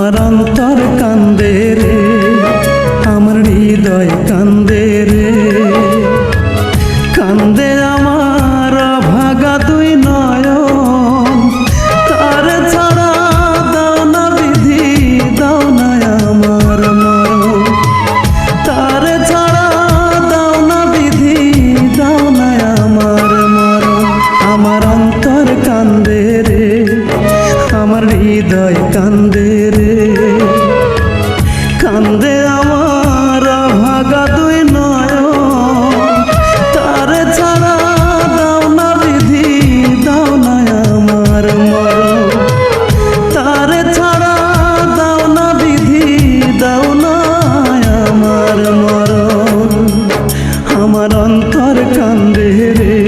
আমার অন্তর কান্দে রে, আমার হৃদয় কান্দে রে, কান্দে আমার ভাগা দুই নয়ন। তার ছাড়া দাও না বিধি, দাও না আমার মরণ। তার ছাড়া দাও না বিধি, দাও না আমার মরণ। আমার অন্তর কান্দে রে, আমার হৃদয় কান্দে রে, কান্দে আমার ভাগা দুই নয়ন। তার ছাড়া দাও না বিধি, দাও না আমার মরণ। তার ছাড়া দাও না বিধি, দাও না আমার মরণ। আমার অন্তর কান্দে রে,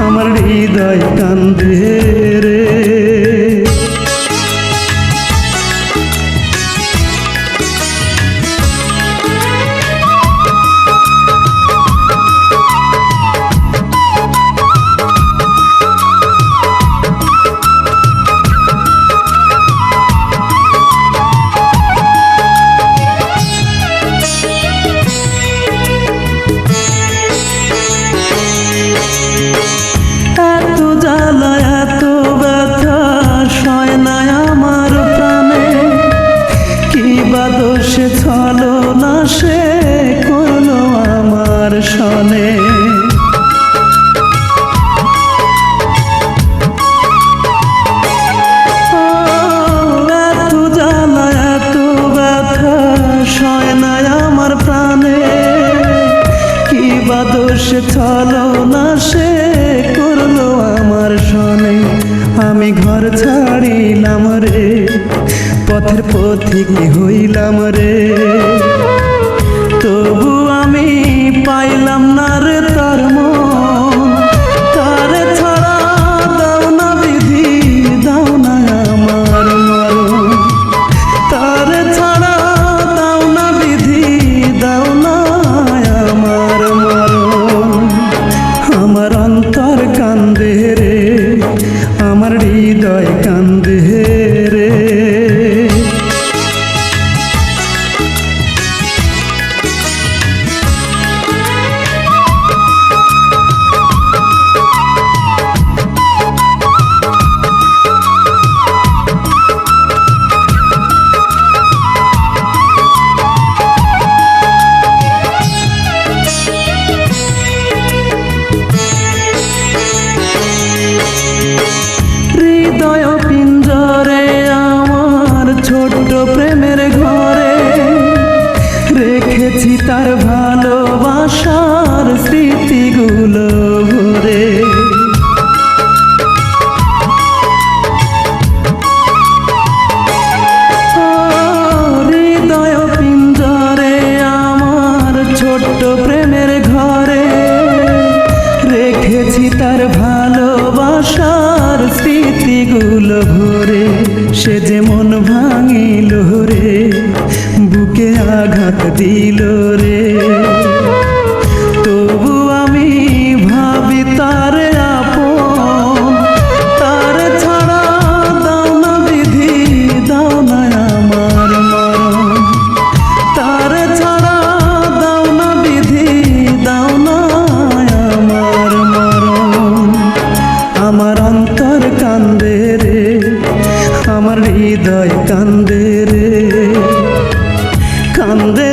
আমার হৃদয় কান্দে রে। এত জ্বালা এত ব্যথা সয় না আমার প্রাণে, কি বা দোষে ছলনা সে করলো আমার সনে। এত জ্বালা এত ব্যথা সয় না আমার প্রাণে, কি বা দোষে ছলনা সে করলো আমার সনে। আমি ঘর ছাড়িলাম রে, পথের পথিক হইলাম রে, তবু আমি পাইলাম না রে তার মন। তার ছাড়া দাও না বিধি, দাও না আমার মরণ। তার ছাড়া দাও না বিধি, দাও না আমার মরণ। আমার অন্তর কান্দে রে, আমার হৃদয় কান্দে রে। হৃদয় পিঞ্জরে আমার ছোট্ট প্রেমের ঘরে, রেখেছি তার ভালোবাসার স্মৃতিগুলো ভরে। হৃদয় পিঞ্জরে আমার ছোট্ট প্রেমের ঘরে, রেখেছি তার ভালোবাসার স্মৃতিগুলো ভরে। সে যে মন ভাঙিল রে, বুকে আঘাত দিল রে, তবু আমি ভাবি তার আপন। তার ছাড়া দাও না বিধি, দাও না আমার মরণ। তার ছাড়া দাও না বিধি, দাও না আমার মরণ। আমার অন্তর কান্দে রে, আমার হৃদয় কান্দে রে, কান্দে